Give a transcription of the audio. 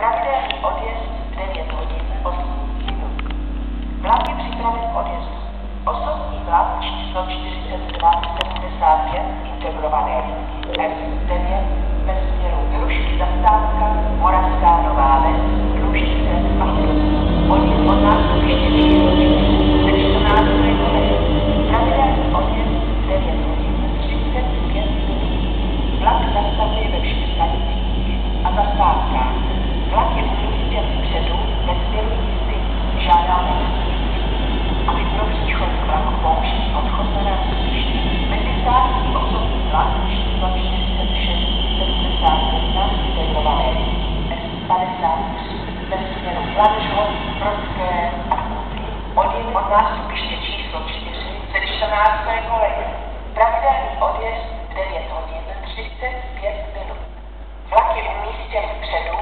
Pravidelný odjezd 9 hodin 8 minut. Vlak je připraven k odjezdu. Osobní vlak číslo 4275 integrované linky S9 ve směru Hrušky zastávka Moravská Nová Ves, Lužice a odjezd od nástupiště 4 ze 14. koleje. Pravidelný odjezd 9 hodin 35 minut. Vlak zastavuje ve všech stanicích a zastávkách. Vlak je umístěn vpředu ve směru jízdy. Žádáme aby pro příchod k vlaku použili odchod na nástupiště. Mezistátní osobní vlak číslo 4671 integrované S53 ve směru Kladžov, Brodské a Kupy. Odjezd od nástupiště číslo 4 ze 14. koleje. Pravidelný odjezd 9 hodin 35 minut. Vlak je umístěn vpředu